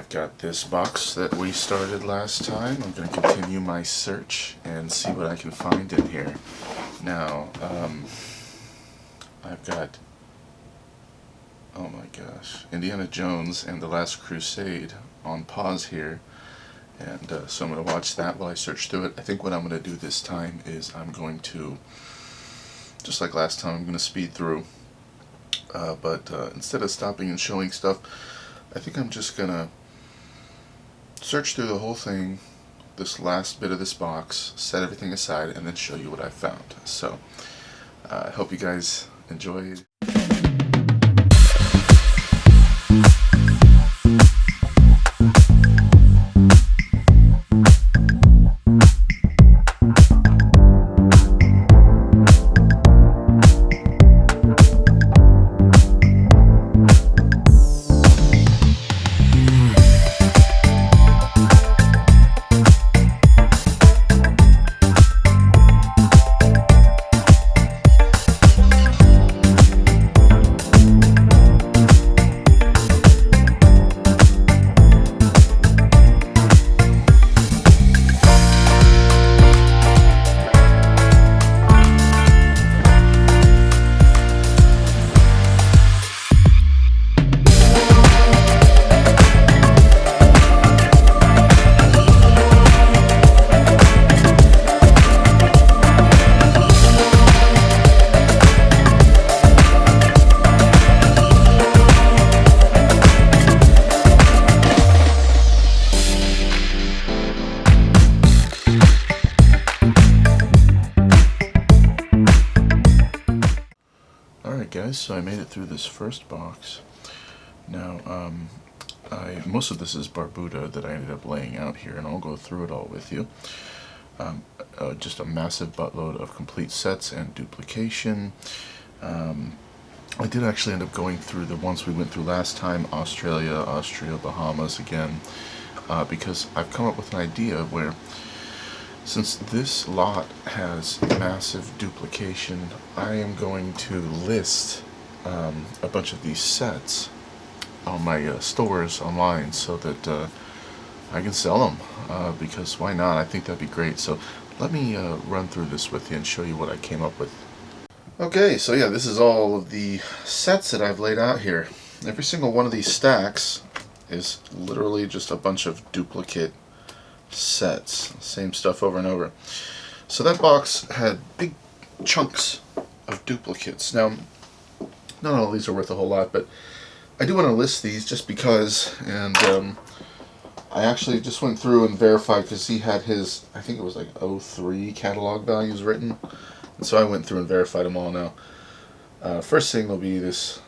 I've got this box that we started last time. I'm going to continue my search and see what I can find in here. Now, I've got, oh my gosh, Indiana Jones and the Last Crusade on pause here. And so I'm going to watch that while I search through it. I think what I'm going to do this time is I'm going to, just like last time, I'm going to speed through. But instead of stopping and showing stuff, I think I'm just going to search through the whole thing, this last bit of this box, set everything aside, and then show you what I found. So I hope you guys enjoyed. Alright guys, so I made it through this first box. Now, most of this is Barbuda that I ended up laying out here, and I'll go through it all with you. Just a massive buttload of complete sets and duplication. I did actually end up going through the ones we went through last time, Austria, Bahamas again, because I've come up with an idea where, since this lot has massive duplication, I am going to list a bunch of these sets on my stores online so that I can sell them, because why not? I think that'd be great. So let me run through this with you and show you what I came up with. Okay, so yeah, this is all of the sets that I've laid out here. Every single one of these stacks is literally just a bunch of duplicate sets, same stuff over and over. So that box had big chunks of duplicates. Now, not all of these are worth a whole lot, but I do want to list these just because, and I actually just went through and verified because he had his, I think it was like 03 catalog values written, and so I went through and verified them all now. First thing will be this,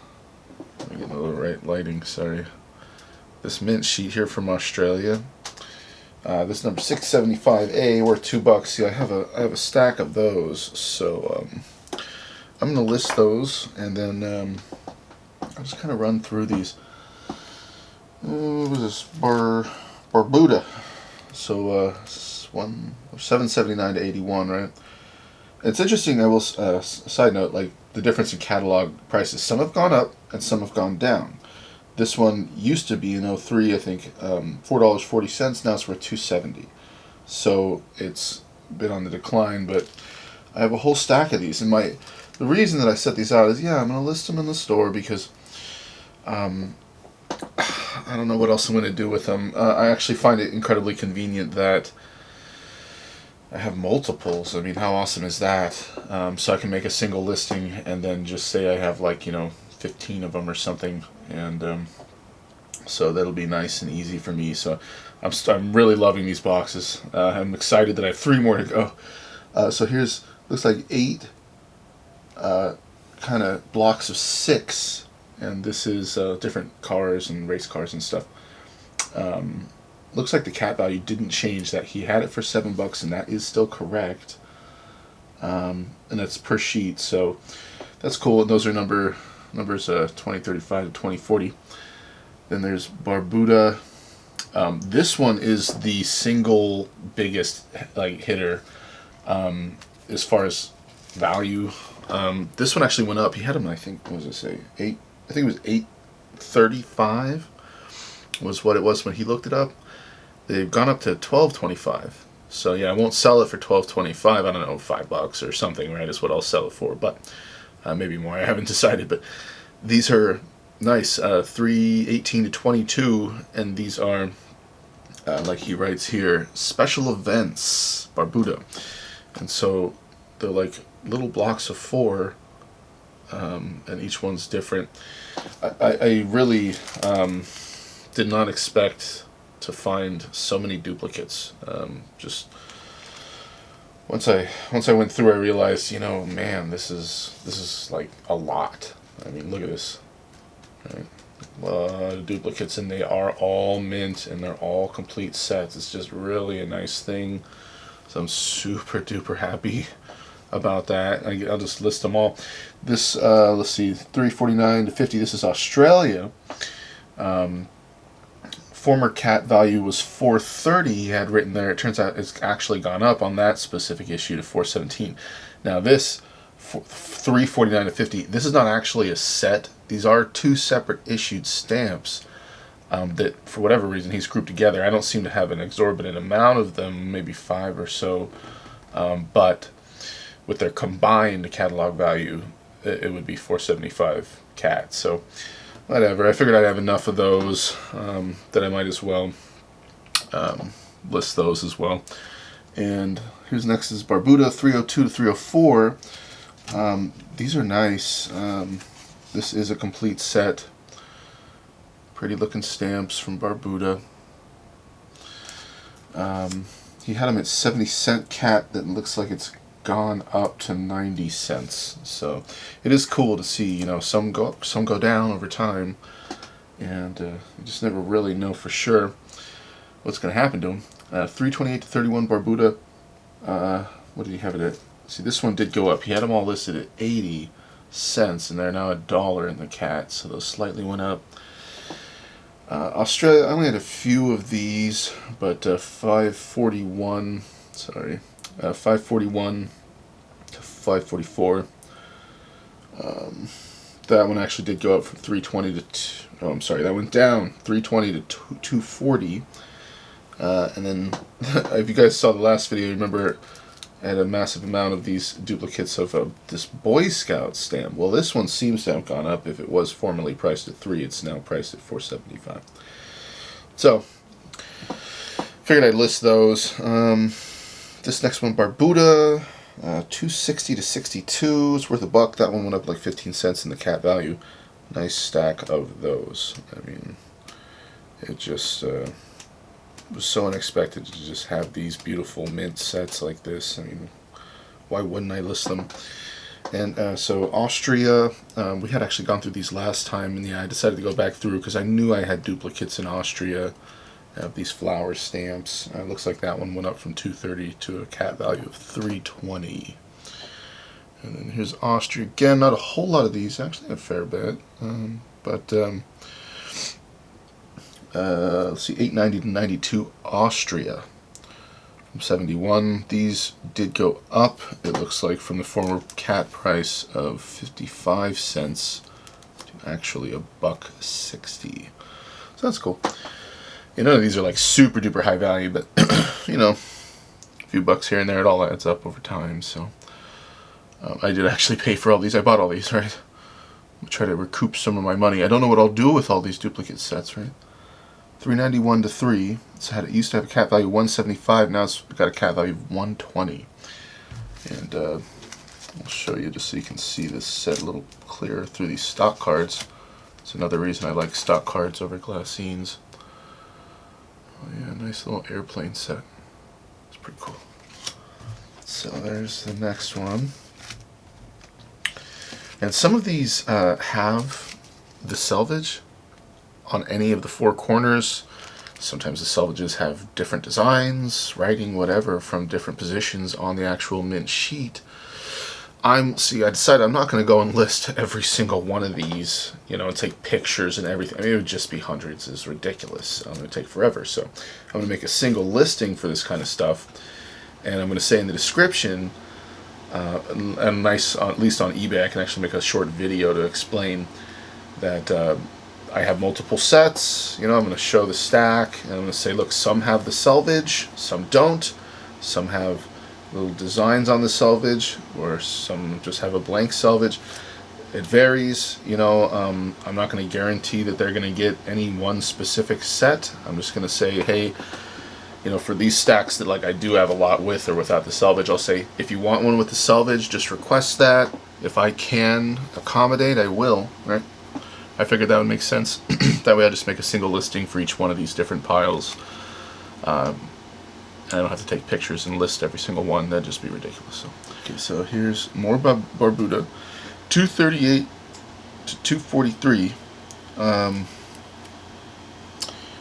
let me get my little right lighting, sorry, this mint sheet here from Australia. This number 675A, worth $2. See, I have a stack of those, so I'm gonna list those, and then I'll just kind of run through these. What was this? Barbuda. So 779 to 81, right? It's interesting. I will side note, like the difference in catalog prices. Some have gone up and some have gone down. This one used to be in 03, I think, $4.40. Now it's worth $2.70. So it's been on the decline, but I have a whole stack of these. And the reason that I set these out is, yeah, I'm going to list them in the store because I don't know what else I'm going to do with them. I actually find it incredibly convenient that I have multiples. I mean, how awesome is that? So I can make a single listing and then just say I have, like, 15 of them or something, and so that'll be nice and easy for me. So I'm really loving these boxes. I'm excited that I have 3 more to go. So here's, looks like 8 kind of blocks of 6, and this is different cars and race cars and stuff. Looks like the cat value didn't change. That he had it for $7, and that is still correct. And that's per sheet, so that's cool. And those are numbers 2035 to 2040. Then there's Barbuda. This one is the single biggest hitter as far as value. This one actually went up. He had them, I think, what does it say? I think it was $8.35. was what it was when he looked it up. They've gone up to $12.25. So yeah, I won't sell it for $12.25. I don't know, $5 or something, right? Is what I'll sell it for, but maybe more. I haven't decided. But these are nice, 318 to 22, and these are like he writes here, special events, Barbuda, and so they're like little blocks of 4, and each one's different. I really did not expect to find so many duplicates. Just once I went through, I realized, man, this is like a lot. I mean, look at this. Right? A lot of duplicates, and they are all mint, and they're all complete sets. It's just really a nice thing. So I'm super duper happy about that. I'll just list them all. This, let's see, 349 to 50. This is Australia. Former cat value was 430. He had written there. It turns out it's actually gone up on that specific issue to 417. Now this 349 to 50. This is not actually a set. These are 2 separate issued stamps that, for whatever reason, he's grouped together. I don't seem to have an exorbitant amount of them, maybe 5 or so, but with their combined catalog value, it would be 475 cat. So whatever. I figured I'd have enough of those that I might as well list those as well. And here's next is Barbuda 302 to 304. These are nice. This is a complete set. Pretty looking stamps from Barbuda. He had them at 70-cent cat. That looks like it's gone up to 90 cents. So it is cool to see, some go up, some go down over time, and you just never really know for sure what's going to happen to them. 328 to 31 Barbuda. What did he have it at? See, this one did go up. He had them all listed at 80 cents, and they're now $1 in the cat, so those slightly went up. Australia, I only had a few of these, but 541 to 544. That one actually did go up from 320 to that went down 320 to 240. And then if you guys saw the last video, remember I had a massive amount of these duplicates of this Boy Scout stamp. Well, this one seems to have gone up. If it was formerly priced at $3, it's now priced at $4.75. So figured I'd list those. This next one, Barbuda, 260 to 62. It's worth $1. That one went up like 15 cents in the cat value. Nice stack of those. I mean, it just was so unexpected to just have these beautiful mint sets like this. I mean, why wouldn't I list them? And so Austria, we had actually gone through these last time, and yeah, I decided to go back through because I knew I had duplicates in Austria. I have these flower stamps. It looks like that one went up from 230 to a cat value of 320. And then here's Austria again. Not a whole lot of these, actually a fair bit, but let's see, 890 to 92 Austria from 71. These did go up, it looks like, from the former cat price of 55 cents to actually $1.60. So that's cool. None of these are like super duper high value, but a few bucks here and there, it all adds up over time. So I did actually pay for all these. I bought all these, right? I'm gonna try to recoup some of my money. I don't know what I'll do with all these duplicate sets, right? 391 to 3. It used to have a cat value of 175. Now it's got a cat value of 120. And I'll show you just so you can see this set a little clearer through these stock cards. It's another reason I like stock cards over glassines. Oh yeah, nice little airplane set. It's pretty cool. So there's the next one. And some of these have the selvage on any of the 4 corners. Sometimes the selvages have different designs, writing, whatever, from different positions on the actual mint sheet. I decided I'm not going to go and list every single one of these, and take pictures and everything. I mean, it would just be hundreds. It's ridiculous. It would take forever. So I'm going to make a single listing for this kind of stuff, and I'm going to say in the description, and nice, at least on eBay, I can actually make a short video to explain that I have multiple sets. You know, I'm going to show the stack, and I'm going to say, look, some have the selvage, some don't. Some have little designs on the selvage, or some just have a blank selvage. It varies, you know. I'm not going to guarantee that they're going to get any one specific set. I'm just going to say, hey, you know, for these stacks that like I do have a lot with or without the selvage, I'll say, if you want one with the selvage, just request that. If I can accommodate, I will, right? I figured that would make sense. That way I just make a single listing for each one of these different piles. And I don't have to take pictures and list every single one. That'd just be ridiculous. So, okay, so here's more Barbuda. 238 to 243.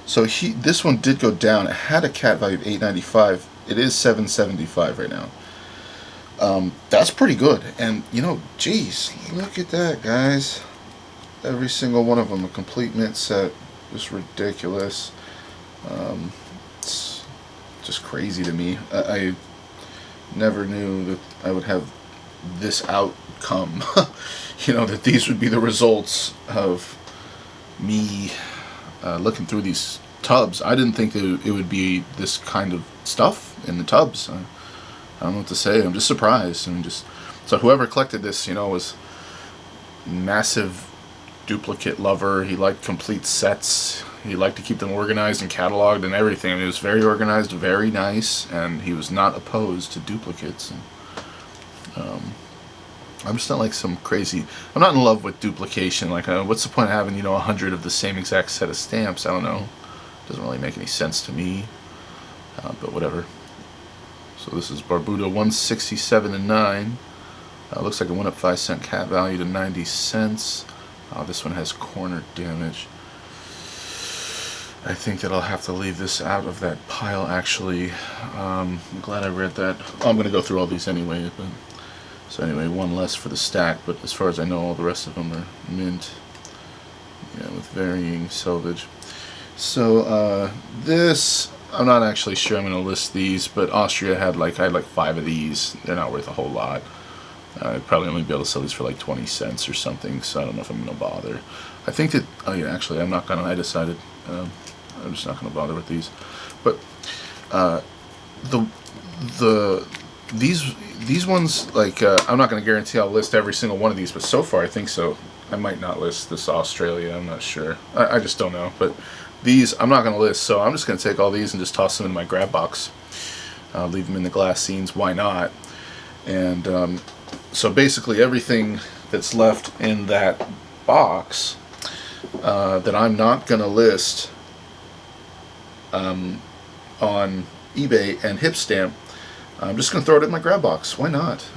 So this one did go down. It had a cat value of 895. It is 775 right now. That's pretty good. And you know, geez, look at that, guys. Every single one of them a complete mint set. Just ridiculous. It's just crazy to me. I never knew that I would have this outcome. You know, that these would be the results of me looking through these tubs. I didn't think that it would be this kind of stuff in the tubs. I don't know what to say. I'm just surprised. I mean, so whoever collected this, you know, was massive duplicate lover. He liked complete sets. He liked to keep them organized and cataloged and everything. I mean, it was very organized, very nice, and he was not opposed to duplicates. And, I'm just not like some crazy. I'm not in love with duplication. Like, what's the point of having, you know, 100 of the same exact set of stamps? I don't know. Doesn't really make any sense to me. But whatever. So this is Barbuda 167 and 9. Looks like it went up 5 cent cat value to 90 cents. This one has corner damage. I think that I'll have to leave this out of that pile, actually. I'm glad I read that. I'm going to go through all these anyway. But, so anyway, one less for the stack, but as far as I know, all the rest of them are mint. Yeah, with varying selvage. So this, I'm not actually sure I'm going to list these, but Austria had I had like 5 of these. They're not worth a whole lot. I'd probably only be able to sell these for like 20 cents or something, so I don't know if I'm going to bother. I think that, oh yeah, actually I'm not going to, I decided, I'm just not going to bother with these. But these ones, like, I'm not going to guarantee I'll list every single one of these, but so far I think so. I might not list this Australia, I'm not sure. I just don't know, but these I'm not going to list, so I'm just going to take all these and just toss them in my grab box. Leave them in the glass scenes, why not? And so basically everything that's left in that box that I'm not going to list on eBay and Hipstamp, I'm just going to throw it in my grab box. Why not?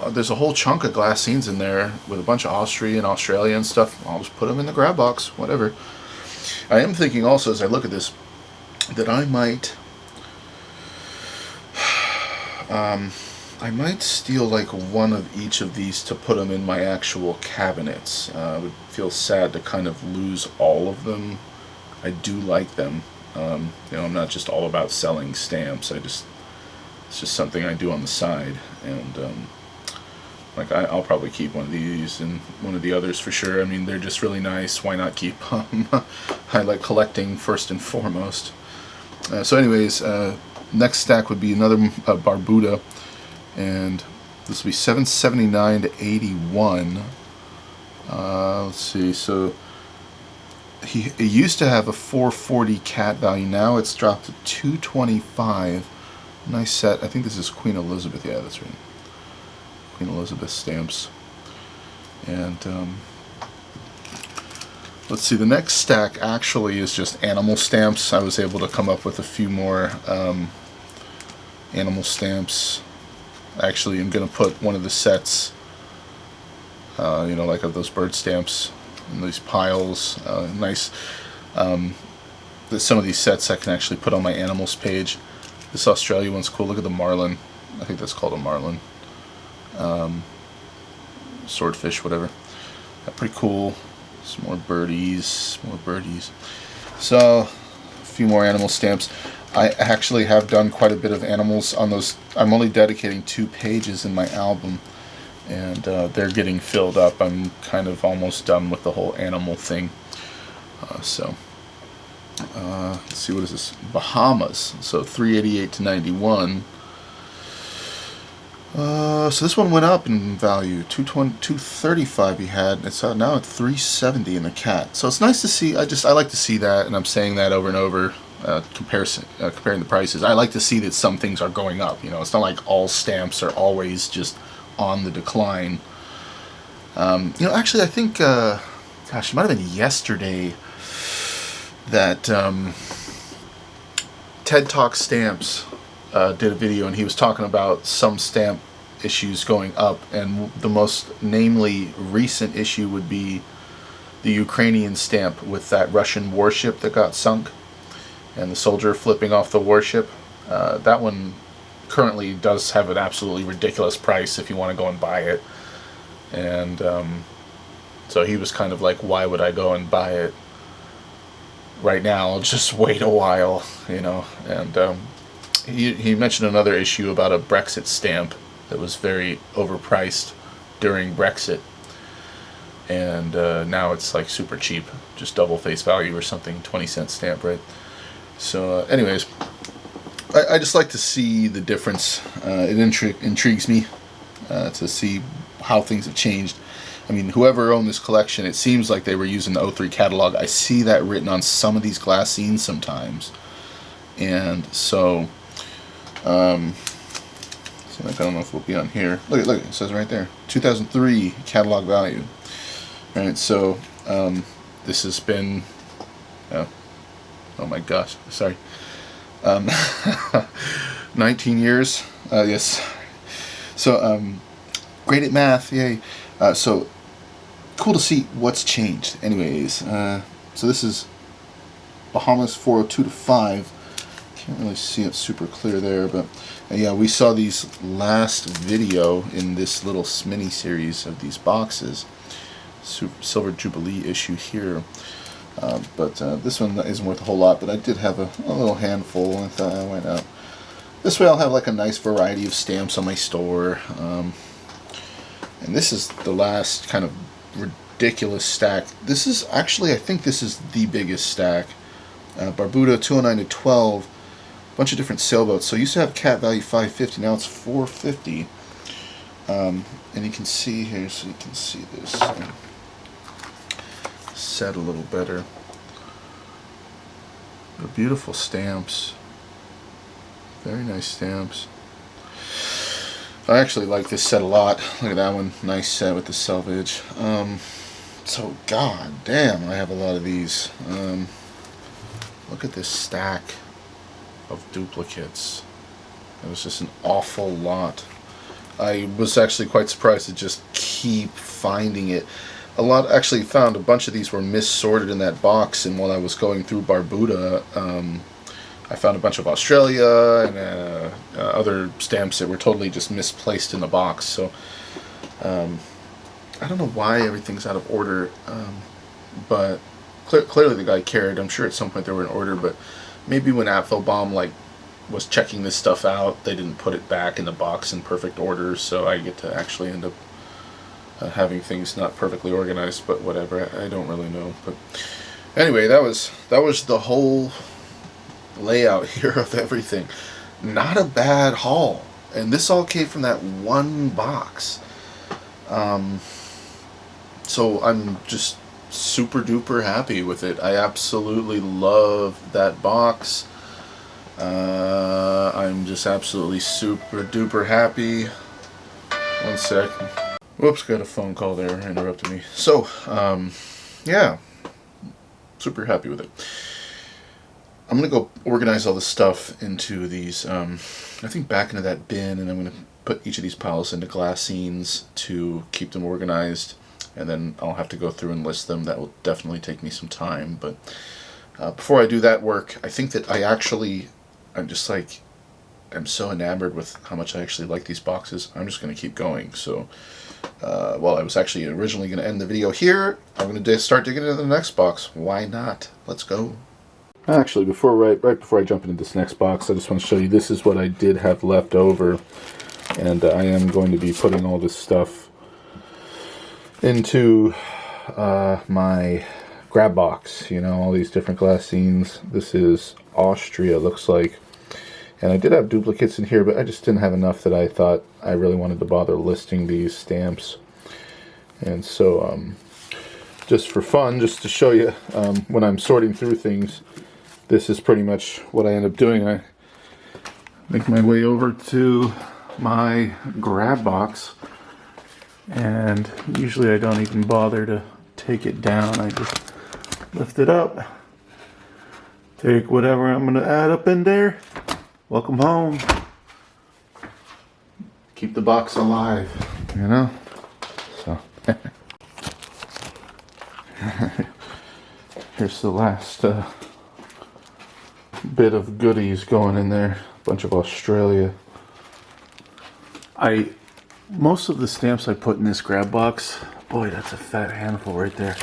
There's a whole chunk of glass scenes in there with a bunch of Australian stuff. I'll just put them in the grab box, whatever. I am thinking also, as I look at this, that I might steal like one of each of these to put them in my actual cabinets. I would feel sad to kind of lose all of them. I do like them. You know, I'm not just all about selling stamps. It's just something I do on the side, and like I'll probably keep one of these and one of the others for sure. I mean, they're just really nice. Why not keep them? I like collecting first and foremost. So anyways, next stack would be another Barbuda, and this will be 779 to 81. Let's see. So he used to have a 440 cat value. Now it's dropped to 225. Nice set. I think this is Queen Elizabeth. Yeah, that's right. Queen Elizabeth stamps. And let's see. The next stack actually is just animal stamps. I was able to come up with a few more animal stamps. Actually, I'm going to put one of the sets, you know, like of those bird stamps in these piles. Nice. Some of these sets I can actually put on my animals page. This Australia one's cool. Look at the marlin. I think that's called a marlin. Swordfish, whatever. Pretty cool. Some more birdies. More birdies. So, a few more animal stamps. I actually have done quite a bit of animals on those. I'm only dedicating 2 pages in my album, and they're getting filled up. I'm kind of almost done with the whole animal thing. Let's see, what is this? Bahamas. So 388 to 91. So this one went up in value. 235 he had. It's now at 370 in the cat. So it's nice to see. I like to see that, and I'm saying that over and over. Comparing the prices. I like to see that some things are going up. You know, it's not like all stamps are always just on the decline. You know, actually, I think, gosh, it might have been yesterday that TED Talk Stamps did a video, and he was talking about some stamp issues going up, and the most namely recent issue would be the Ukrainian stamp with that Russian warship that got sunk and the soldier flipping off the warship. That one currently does have an absolutely ridiculous price if you want to go and buy it. And so he was kind of like, why would I go and buy it right now? I'll just wait a while, you know. And he mentioned another issue about a Brexit stamp that was very overpriced during Brexit. And now it's like super cheap, just double face value or something, 20-cent stamp, right? So anyways, I just like to see the difference. It intrigues me to see how things have changed. I mean, whoever owned this collection, it seems like they were using the '03 catalog. I see that written on some of these glass scenes sometimes. And so, I don't know if we'll be on here. Look, it says right there, 2003 catalog value. All right, so this has been, oh my gosh, sorry, 19 years, yes. So, great at math, yay. So, cool to see what's changed. Anyways, so this is Bahamas 402 to 5. Can't really see it super clear there, but yeah, we saw these last video in this little mini series of these boxes. Silver Jubilee issue here. But this one isn't worth a whole lot, but I did have a little handful, and I thought I went out. This way I'll have like a nice variety of stamps on my store. And this is the last kind of ridiculous stack. This is actually, I think this is the biggest stack. Barbuda 209 to 12. Bunch of different sailboats. So I used to have cat value 550, now it's 450. And you can see here, so you can see this set a little better. They're beautiful stamps. Very nice stamps. I actually like this set a lot. Look at that one. Nice set with the selvage. So, god damn, I have a lot of these. Look at this stack of duplicates. It was just an awful lot. I was actually quite surprised to just keep finding it. Actually found a bunch of these were missorted in that box, and while I was going through Barbuda, I found a bunch of Australia and other stamps that were totally just misplaced in the box. So I don't know why everything's out of order, but clearly the guy cared. I'm sure at some point they were in order, but maybe when Apfelbaum was checking this stuff out, they didn't put it back in the box in perfect order, so I get to actually end up having things not perfectly organized. But whatever, I don't really know. But anyway, that was the whole layout here of everything. Not a bad haul, and this all came from that one box. So I'm just super duper happy with it. I absolutely love that box. I'm just absolutely super duper happy. One sec. Whoops, got a phone call there, interrupted me. So, yeah, super happy with it. I'm going to go organize all this stuff into these, I think back into that bin, and I'm going to put each of these piles into glass scenes to keep them organized, and then I'll have to go through and list them. That will definitely take me some time, but before I do that work, I think that I'm so enamored with how much I actually like these boxes. I'm just going to keep going. So, well, I was actually originally going to end the video here. I'm going to start digging into the next box. Why not? Let's go. Actually, right before I jump into this next box, I just want to show you, this is what I did have left over, and I am going to be putting all this stuff into my grab box, you know, all these different glass scenes. This is Austria, looks like. And I did have duplicates in here, but I just didn't have enough that I thought I really wanted to bother listing these stamps. And so, just for fun, just to show you, when I'm sorting through things, this is pretty much what I end up doing. I make my way over to my grab box, and usually I don't even bother to take it down. I just lift it up, take whatever I'm going to add up in there. Welcome home. Keep the box alive, you know? So, here's the last bit of goodies going in there. A bunch of Australia. Most of the stamps I put in this grab box, boy, that's a fat handful right there.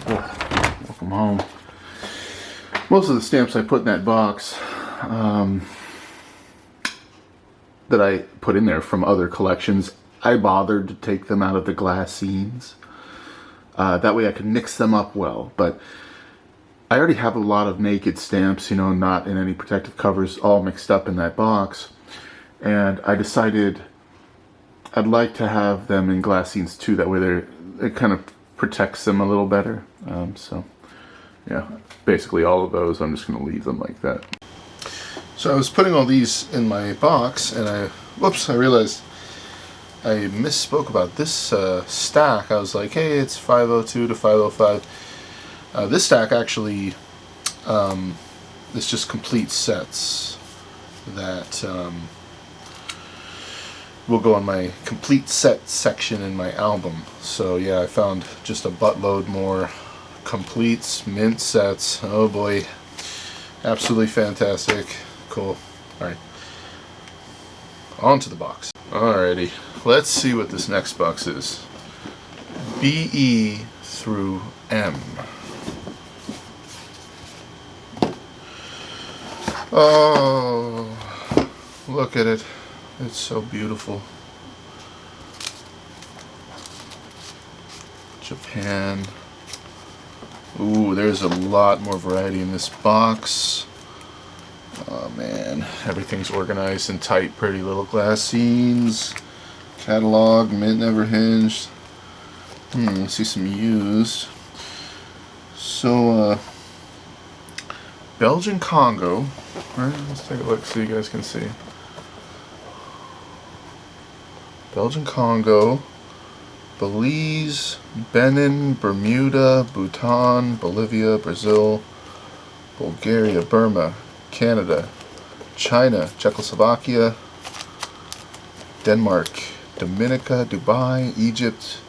Ugh, welcome home. Most of the stamps I put in that box, that I put in there from other collections, I bothered to take them out of the glass scenes. That way I could mix them up well. But I already have a lot of naked stamps, you know, not in any protective covers, all mixed up in that box. And I decided I'd like to have them in glass scenes too. That way it kind of protects them a little better. So, yeah, basically all of those, I'm just going to leave them like that. So I was putting all these in my box, and I realized I misspoke about this stack. I was like, hey, it's 502 to 505. This stack actually is just complete sets that will go on my complete set section in my album. So yeah, I found just a buttload more completes, mint sets. Oh boy, absolutely fantastic. Cool. Alright, on to the box. Alrighty, let's see what this next box is. BE through M. Oh, look at it. It's so beautiful. Japan. Ooh, there's a lot more variety in this box. Oh man, everything's organized in tight, pretty little glass scenes. Catalog, mint never hinged. Let's see some used. So, Belgian Congo. Right, let's take a look so you guys can see. Belgian Congo, Belize, Benin, Bermuda, Bhutan, Bolivia, Brazil, Bulgaria, Burma, Canada, China, Czechoslovakia, Denmark, Dominica, Dubai, Egypt,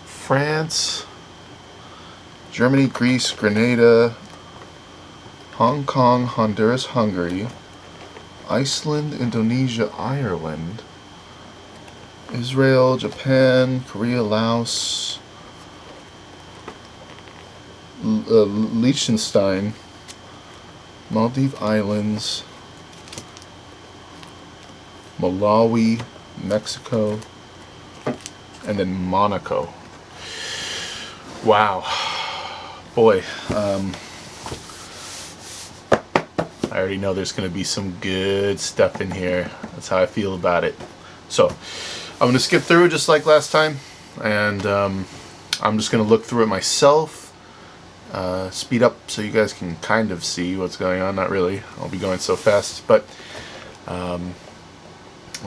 France, Germany, Greece, Grenada, Hong Kong, Honduras, Hungary, Iceland, Indonesia, Ireland, Israel, Japan, Korea, Laos, Liechtenstein, Maldive Islands, Malawi, Mexico, and then Monaco. Wow. Boy, I already know there's going to be some good stuff in here. That's how I feel about it. So, I'm going to skip through just like last time, and I'm just going to look through it myself. Speed up so you guys can kind of see what's going on. Not really, I'll be going so fast, but let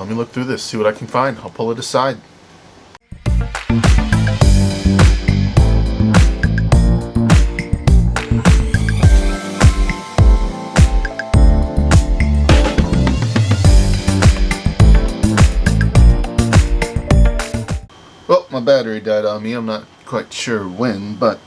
me look through this, see what I can find. I'll pull it aside. Well, my battery died on me. I'm not quite sure when, but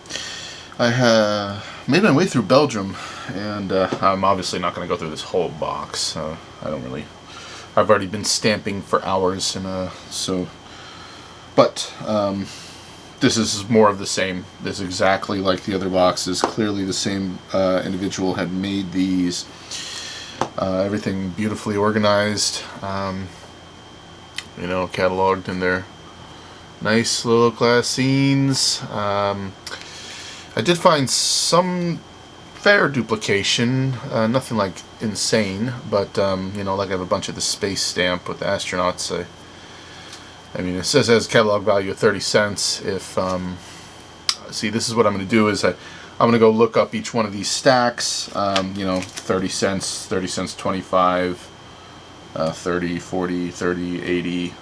I have made my way through Belgium, and I'm obviously not going to go through this whole box. I've already been stamping for hours, and but this is more of the same. This is exactly like the other boxes. Clearly the same individual had made these. Everything beautifully organized, cataloged in their nice little glass scenes. I did find some fair duplication, nothing like insane, but you know, like I have a bunch of the space stamp with the astronauts. I mean, it says it has a catalog value of 30 cents. If see, this is what I'm going to do is I'm going to go look up each one of these stacks. You know, 30 cents, 25, 30, 40, 30, 80.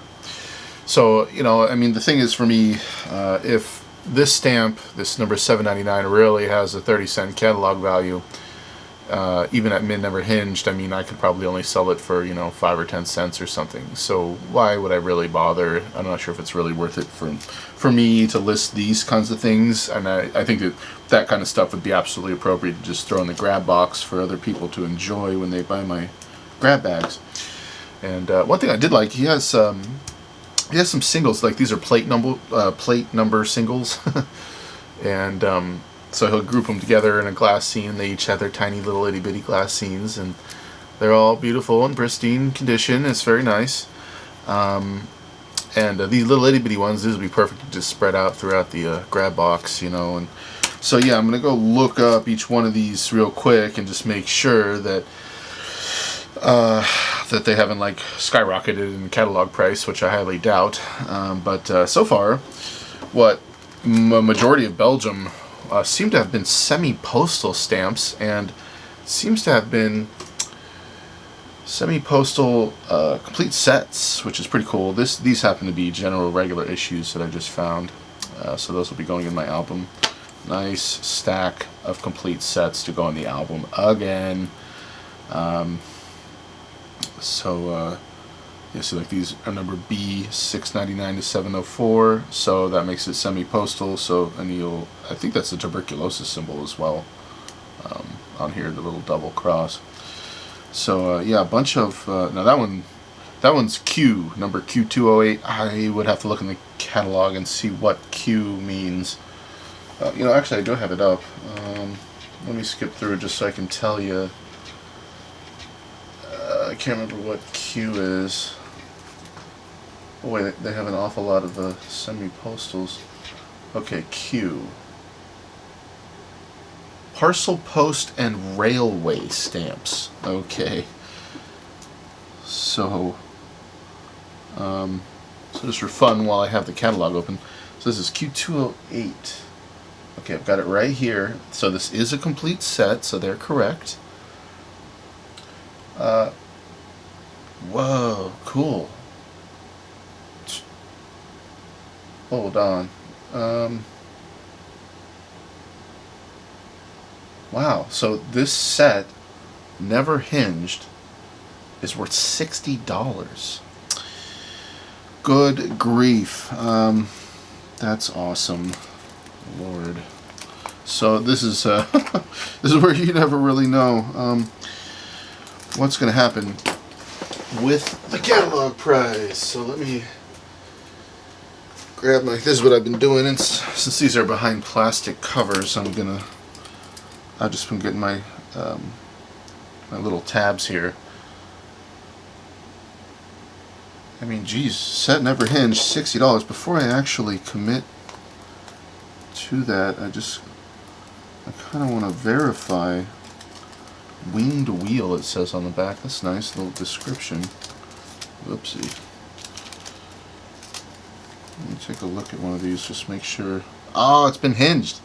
So, you know, I mean, the thing is for me, if this stamp, this number 799, really has a 30-cent catalog value, even at mint never hinged, I mean, I could probably only sell it for, you know, 5 or 10 cents or something. So why would I really bother? I'm not sure if it's really worth it for me to list these kinds of things. And I think that kind of stuff would be absolutely appropriate to just throw in the grab box for other people to enjoy when they buy my grab bags. And one thing I did like, he has some singles, like these are plate number singles, and so he'll group them together in a glass scene. They each have their tiny little itty bitty glass scenes, and they're all beautiful and pristine condition. It's very nice. And these little itty bitty ones, these would be perfect to just spread out throughout the grab box, you know. And so yeah, I'm gonna go look up each one of these real quick and just make sure that that they haven't like skyrocketed in catalog price, which I highly doubt. But so far, what majority of Belgium seem to have been semi-postal stamps, and seems to have been semi-postal complete sets, which is pretty cool. These happen to be general regular issues that I just found, so those will be going in my album. Nice stack of complete sets to go in the album again. So you see, like these are number B 699 to 704, so that makes it semi-postal. So, and I think that's the tuberculosis symbol as well, on here, the little double cross. So yeah, a bunch of now that one's Q, number Q208. I would have to look in the catalog and see what Q means. You know, actually I do have it up. Let me skip through just so I can tell you. I can't remember what Q is. Oh wait, they have an awful lot of semi-postals. Okay, Q. Parcel post and railway stamps. Okay. So just for fun while I have the catalog open. So this is Q208. Okay, I've got it right here. So this is a complete set, so they're correct. Whoa, cool. Hold on. Wow, so this set, never hinged, is worth $60. Good grief. That's awesome. Lord. So this is this is where you never really know what's going to happen with the catalog price. So let me grab my, this is what I've been doing, and since these are behind plastic covers, I've just been getting my my little tabs here. I mean, geez, set never hinged, $60. Before I actually commit to that, I kind of want to verify. Winged wheel, it says on the back. That's nice, little description. Whoopsie. Let me take a look at one of these, just make sure. Oh, it's been hinged.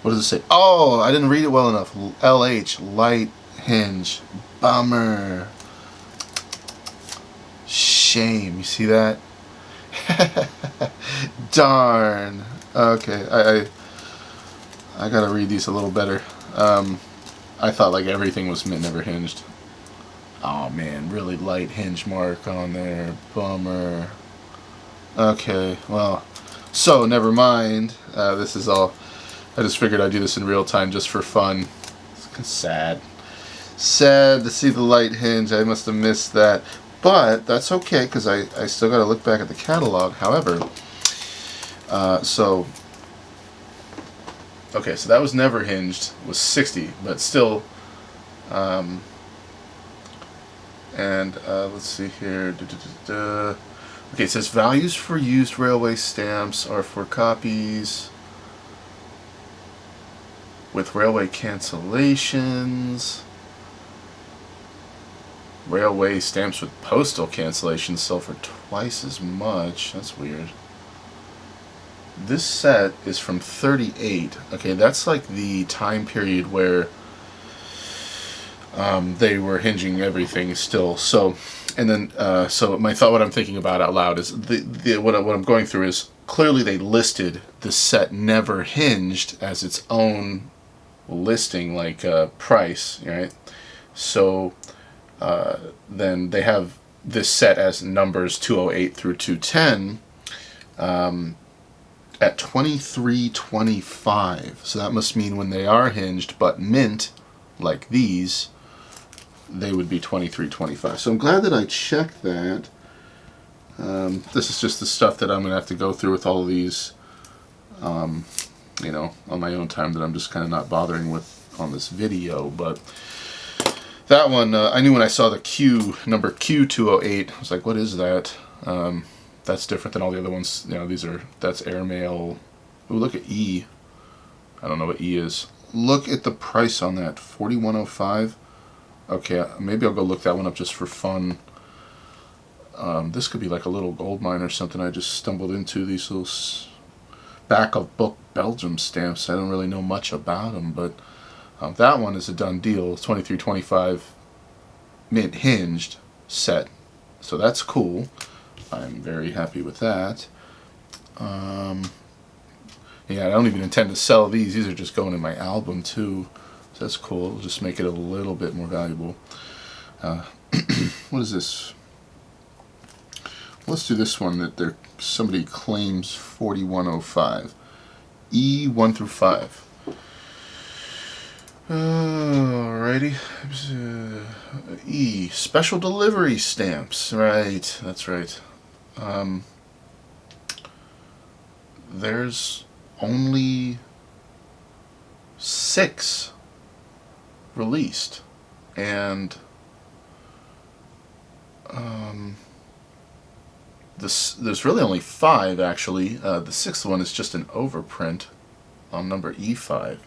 What does it say? Oh, I didn't read it well enough. LH, light hinge. Bummer. Shame. You see that? Darn. Okay, I gotta read these a little better. I thought like everything was mint never hinged. Oh man, really light hinge mark on there. Bummer. Okay, well, so never mind. This is all. I just figured I'd do this in real time just for fun. It's sad. Sad to see the light hinge. I must have missed that. But that's okay, because I still got to look back at the catalog. However, okay, so that was never hinged, was 60, but still, and let's see here. Okay, it says values for used railway stamps are for copies. with railway cancellations. Railway stamps with postal cancellations sell for twice as much. That's weird. This set is from 38. Okay, that's like the time period where they were hinging everything still. So, and then, so my thought, what I'm thinking about out loud is what I'm going through is clearly they listed the set never hinged as its own listing, like price, right? So then they have this set as numbers 208 through 210 at 23.25. So that must mean when they are hinged but mint, like these, they would be 23.25. So I'm glad that I checked that. This is just the stuff that I'm going to have to go through with all of these, you know, on my own time that I'm just kind of not bothering with on this video. But that one, I knew when I saw the Q, number Q208, I was like, what is that? That's different than all the other ones. You know, that's airmail. Ooh, look at E. I don't know what E is. Look at the price on that, $41.05. Okay, maybe I'll go look that one up just for fun. This could be like a little gold mine or something. I just stumbled into these little back of book Belgium stamps. I don't really know much about them, but that one is a done deal. 23.25 mint hinged set, so that's cool. I'm very happy with that. Yeah, I don't even intend to sell these. These are just going in my album too. So that's cool. It'll just make it a little bit more valuable. What is this? Let's do this one that somebody claims 41.05. E1 through 5. Alrighty. E, special delivery stamps. Right, that's right. There's only 6 released, and there's really only 5 actually. The 6th one is just an overprint on number E5.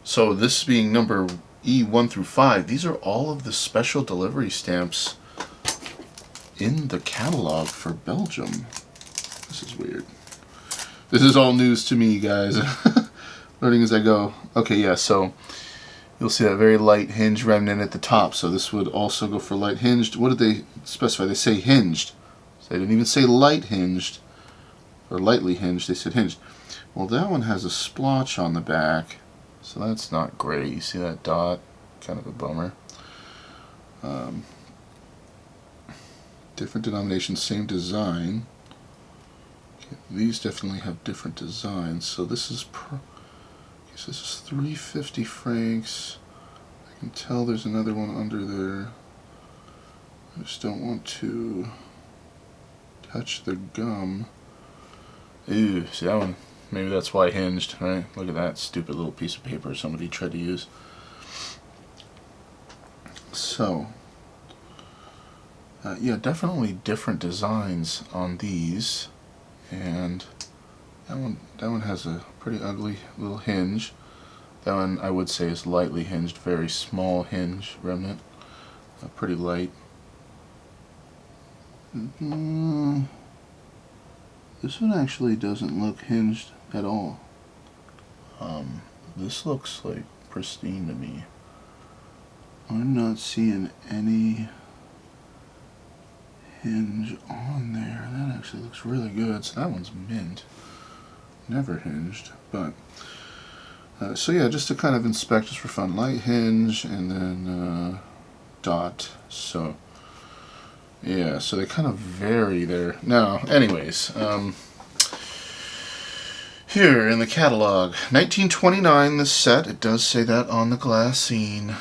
So this being number E1 through 5, these are all of the special delivery stamps in the catalog for Belgium. This is weird. This is all news to me, guys. Learning as I go. Okay, yeah, so you'll see that very light hinge remnant at the top. So this would also go for light hinged. What did they specify? They say hinged. So they didn't even say light hinged or lightly hinged. They said hinged. Well, that one has a splotch on the back, so that's not great. You see that dot? Kind of a bummer. Different denomination, same design. Okay, these definitely have different designs. So this is this is 350 francs. I can tell there's another one under there. I just don't want to touch the gum. Ooh, see that one? Maybe that's why hinged, right? Look at that stupid little piece of paper somebody tried to use. So, yeah, definitely different designs on these, and that one has a pretty ugly little hinge. That one I would say is lightly hinged, very small hinge remnant, pretty light. This one actually doesn't look hinged at all. This looks like pristine to me. I'm not seeing any hinge on there. That actually looks really good. So that one's mint. Never hinged, but so yeah, just to kind of inspect just for fun. Light hinge and then dot. So yeah, so they kind of vary there. Now, anyways, here in the catalog, 1929, this set, it does say that on the glassine.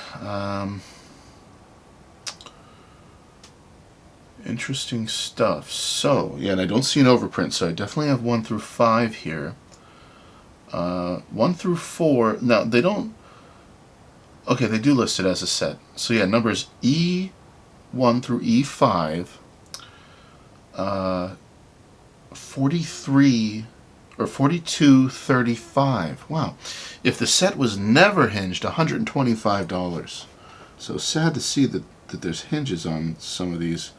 Interesting stuff. So, yeah, and I don't see an overprint, so I definitely have 1 through 5 here. 1 through 4, now they don't, okay, they do list it as a set. So yeah, numbers E1 through E5, 43 or $42.35. Wow. If the set was never hinged, $125. So sad to see that there's hinges on some of these,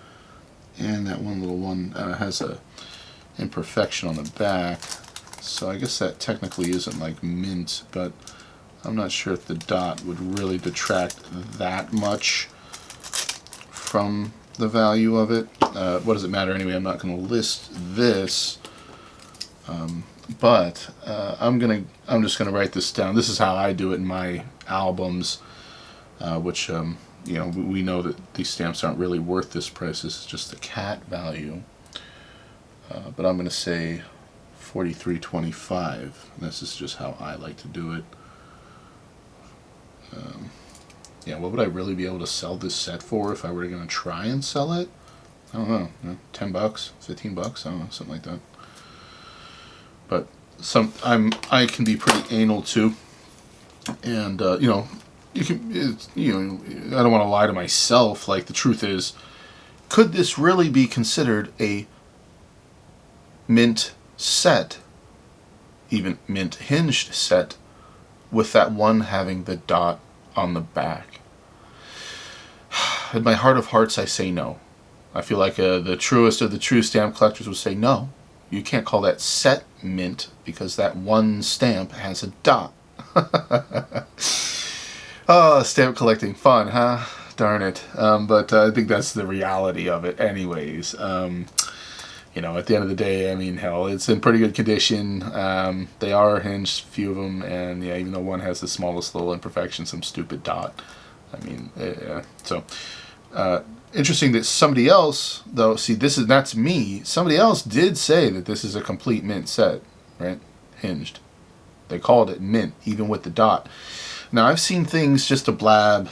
and that one little one has a imperfection on the back. So I guess that technically isn't like mint, but I'm not sure if the dot would really detract that much from the value of it. What does it matter anyway? I'm not going to list this, but I'm just gonna write this down. This is how I do it in my albums, which you know, we know that these stamps aren't really worth this price. This is just the cat value. But I'm going to say $43.25. This is just how I like to do it. Yeah, what would I really be able to sell this set for if I were going to try and sell it? I don't know, you know, $10, $15, I don't know, something like that. But I can be pretty anal too, and you know, I don't want to lie to myself. Like, the truth is, could this really be considered a mint set, even mint hinged set, with that one having the dot on the back? In my heart of hearts, I say no. I feel like the truest of the true stamp collectors would say no. You can't call that set mint because that one stamp has a dot. Oh, stamp collecting fun, huh? Darn it. But I think that's the reality of it anyways. You know, at the end of the day, I mean, hell, it's in pretty good condition. They are hinged, few of them, and yeah, even though one has the smallest little imperfection, some stupid dot. I mean, yeah. So, interesting that somebody else, though, see, that's me. Somebody else did say that this is a complete mint set, right? Hinged. They called it mint, even with the dot. Now, I've seen things just to blab,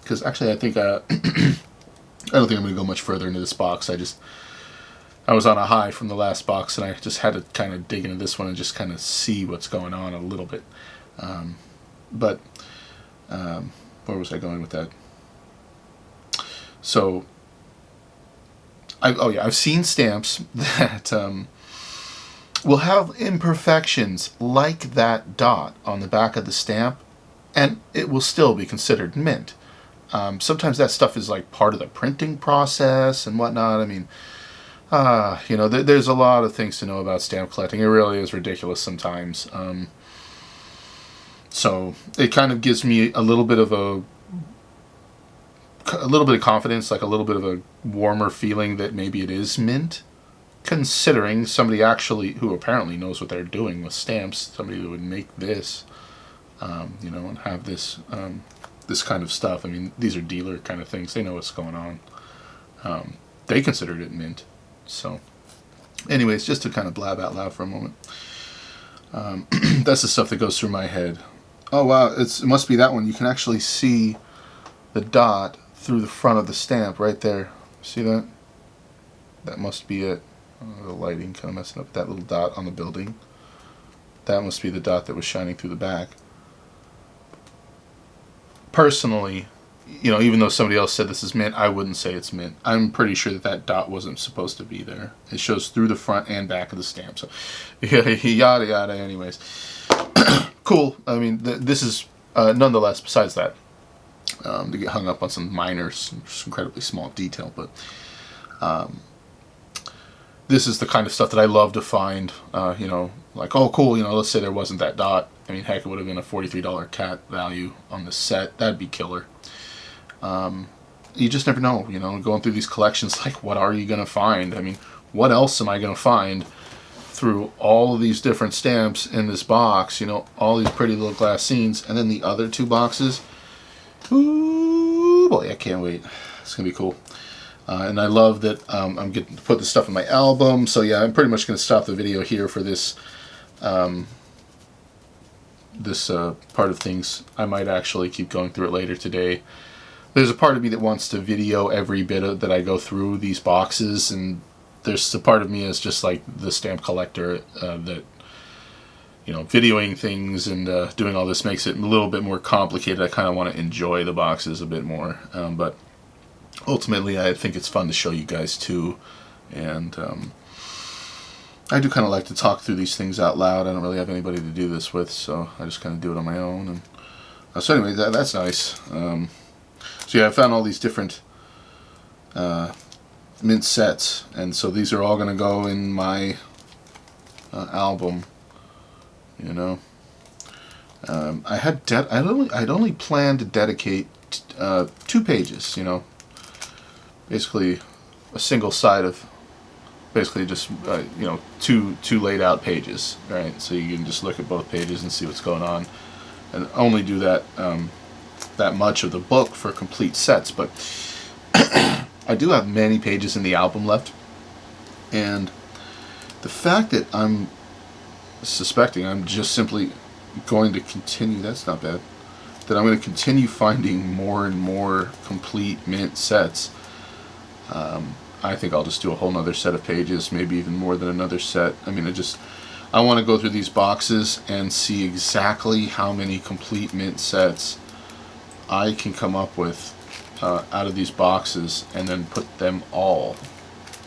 because actually I think, I don't think I'm going to go much further into this box. I was on a high from the last box, and I just had to kind of dig into this one and just kind of see what's going on a little bit. But where was I going with that? So, I've seen stamps that will have imperfections like that dot on the back of the stamp, and it will still be considered mint. Sometimes that stuff is like part of the printing process and whatnot. I mean, you know, there's a lot of things to know about stamp collecting. It really is ridiculous sometimes. So it kind of gives me a little bit of confidence, like a little bit of a warmer feeling that maybe it is mint, considering somebody actually who apparently knows what they're doing with stamps, somebody that would make this, you know, and have this this kind of stuff. I mean, these are dealer kind of things. They know what's going on. They considered it mint. So, anyways, just to kind of blab out loud for a moment. That's the stuff that goes through my head. Oh wow, it must be that one. You can actually see the dot through the front of the stamp right there. See that? That must be it. The lighting kind of messing up that little dot on the building. That must be the dot that was shining through the back. Personally, you know, even though somebody else said this is mint, I wouldn't say it's mint. I'm pretty sure that dot wasn't supposed to be there. It shows through the front and back of the stamp. So, yada yada. Anyways, cool. I mean, this is nonetheless. Besides that, to get hung up on some minor, just incredibly small detail, but this is the kind of stuff that I love to find. You know, like, oh, cool. You know, let's say there wasn't that dot. I mean, heck, it would have been a $43 cat value on the set. That'd be killer. You just never know, you know, going through these collections, like, what are you going to find? I mean, what else am I going to find through all of these different stamps in this box, you know, all these pretty little glass scenes, and then the other two boxes? Ooh, boy, I can't wait. It's going to be cool. And I love that I'm getting to put this stuff in my album. So yeah, I'm pretty much going to stop the video here for this part of things. I might actually keep going through it later today. There's a part of me that wants to video every bit that I go through these boxes, and there's a part of me is just like the stamp collector that, you know, videoing things and doing all this makes it a little bit more complicated. I kind of want to enjoy the boxes a bit more, but ultimately I think it's fun to show you guys too. And I do kind of like to talk through these things out loud. I don't really have anybody to do this with, so I just kind of do it on my own. And so anyway, that's nice. So yeah, I found all these different mint sets, and so these are all going to go in my album. You know, I'd only planned to dedicate 2 pages. You know, basically a single side of basically just you know, two laid out pages, right? So you can just look at both pages and see what's going on, and only do that that much of the book for complete sets. But I do have many pages in the album left, and the fact that I'm suspecting I'm just simply going to continue, that's not bad, that I'm going to continue finding more and more complete mint sets. I think I'll just do a whole nother set of pages, maybe even more than another set. I mean, I want to go through these boxes and see exactly how many complete mint sets I can come up with out of these boxes, and then put them all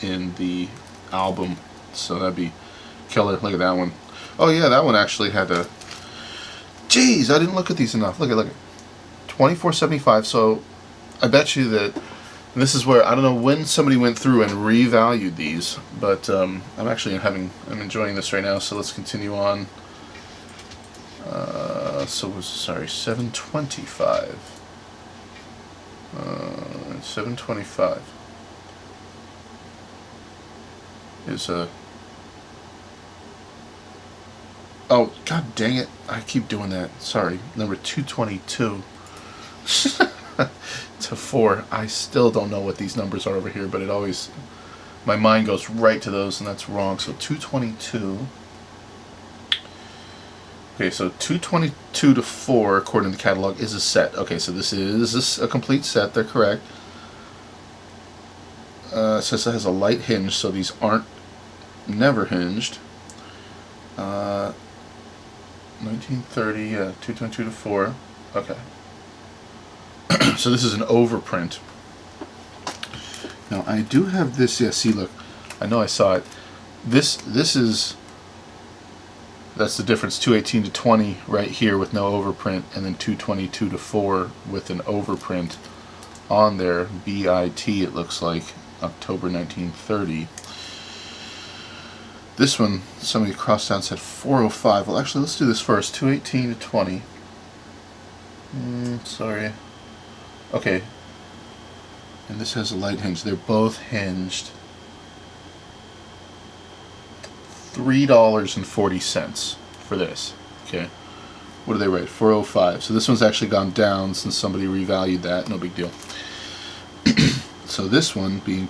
in the album. So that'd be killer. Look at that one. Oh yeah, that one actually had a... Jeez, I didn't look at these enough. Look at $24.75. So I bet you that... And this is where, I don't know when somebody went through and revalued these, but I'm enjoying this right now, so let's continue on. Sorry, $7.25. $7.25 is a... Oh, god dang it. I keep doing that. Sorry. Number 222 to 4. I still don't know what these numbers are over here, but it always... my mind goes right to those, and that's wrong. So 222... Okay, so 222 to 4, according to the catalog, is a set. Okay, so this is a complete set. They're correct. It says it has a light hinge, so these aren't never hinged. 1930, yeah, 222 to 4. Okay. So this is an overprint. Now, I do have this, yeah, see, look. I know I saw it. This is... That's the difference, 218 to 20 right here with no overprint, and then 222 to 4 with an overprint on there. BIT, it looks like, October 1930. This one, somebody crossed out and said 405. Well, actually, let's do this first. 218 to 20. Sorry. Okay. And this has a light hinge. They're both hinged. $3.40 for this. Okay. What do they write? 405. So this one's actually gone down since somebody revalued that. No big deal. So this one being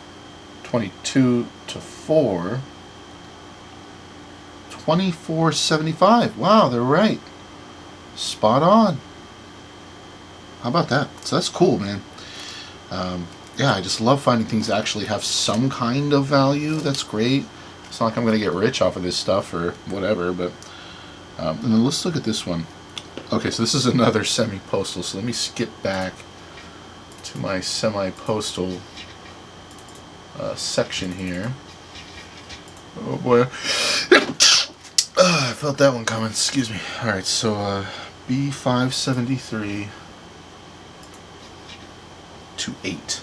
22 to 4. $24.75. Wow, they're right. Spot on. How about that? So that's cool, man. Yeah, I just love finding things that actually have some kind of value. That's great. It's not like I'm going to get rich off of this stuff or whatever, but... and then let's look at this one. Okay, so this is another semi-postal, so let me skip back to my semi-postal section here. Oh boy. I felt that one coming, excuse me. Alright, so B573 to 8.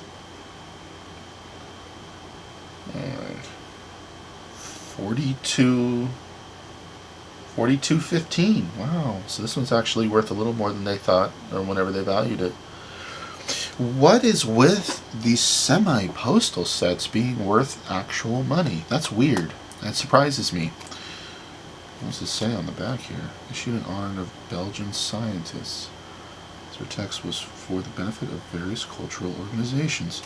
Alright. 42.15. Wow. So this one's actually worth a little more than they thought, or whenever they valued it. What is with these semi-postal sets being worth actual money? That's weird. That surprises me. What does it say on the back here? Issued in honor of Belgian scientists. Their text was for the benefit of various cultural organizations.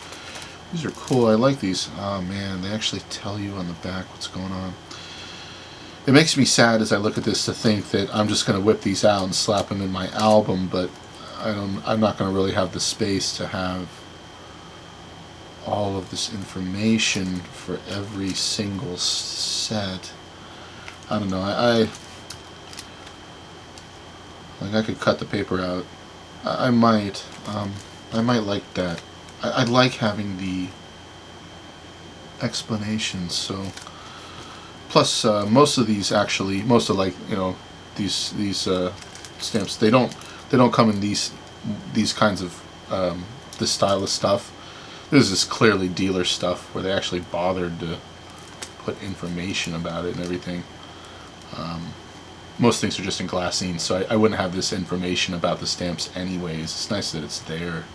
These are cool. I like these. Oh man, they actually tell you on the back what's going on. It makes me sad as I look at this to think that I'm just going to whip these out and slap them in my album, but I'm not going to really have the space to have all of this information for every single set. I don't know. I could cut the paper out. I might like that. I'd like having the explanations. So Plus, most of these actually, most of like these stamps, they don't come in these kinds of this style of stuff. This is clearly dealer stuff where they actually bothered to put information about it and everything. Most things are just in glassine, so I wouldn't have this information about the stamps anyways. It's nice that it's there.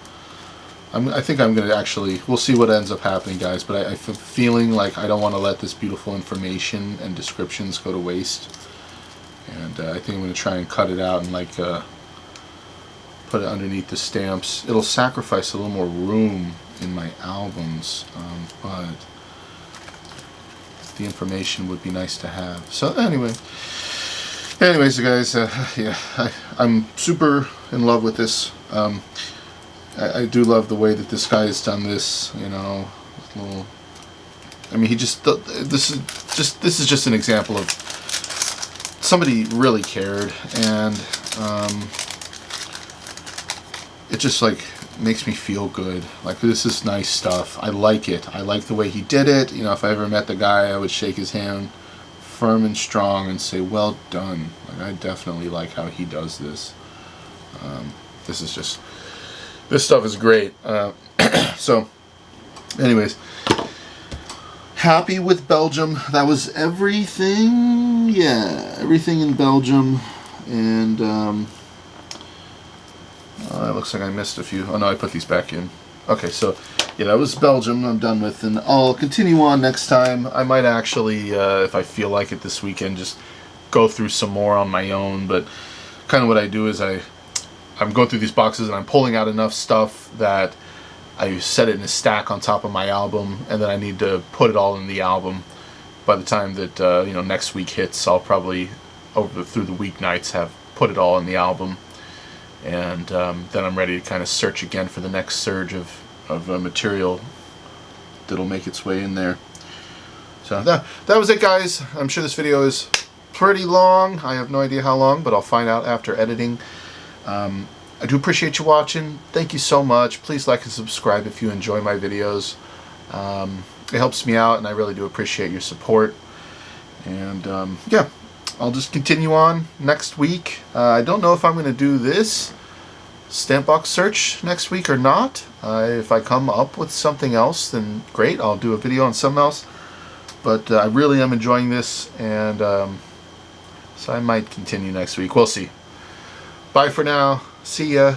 I think I'm going to actually, we'll see what ends up happening, guys, but I'm feeling like I don't want to let this beautiful information and descriptions go to waste. And I think I'm going to try and cut it out and like put it underneath the stamps. It'll sacrifice a little more room in my albums, but the information would be nice to have. So anyways, guys, yeah, I'm super in love with this. I do love the way that this guy has done this. You know, little. I mean, he just this is just an example of somebody really cared, and it just like makes me feel good. Like, this is nice stuff. I like it. I like the way he did it. You know, if I ever met the guy, I would shake his hand firm and strong and say, well done. Like, I definitely like how he does this. This stuff is great. So anyways, happy with Belgium. That was everything. Yeah, everything in Belgium. And it looks like I missed a few. Oh no, I put these back in. Okay, so yeah, that was Belgium. I'm done with, and I'll continue on next time. I might actually, if I feel like it this weekend, just go through some more on my own. But kind of what I do is I'm going through these boxes and I'm pulling out enough stuff that I set it in a stack on top of my album, and then I need to put it all in the album. By the time that next week hits, I'll probably through the weeknights have put it all in the album. And then I'm ready to kind of search again for the next surge of material that'll make its way in there. So that was it, guys. I'm sure this video is pretty long. I have no idea how long, but I'll find out after editing. I do appreciate you watching. Thank you so much. Please like and subscribe if you enjoy my videos. It helps me out, and I really do appreciate your support. And yeah, I'll just continue on next week. I don't know if I'm going to do this stamp box search next week or not. If I come up with something else, then great, I'll do a video on something else. But I really am enjoying this, and so I might continue next week. We'll see. Bye for now. See ya.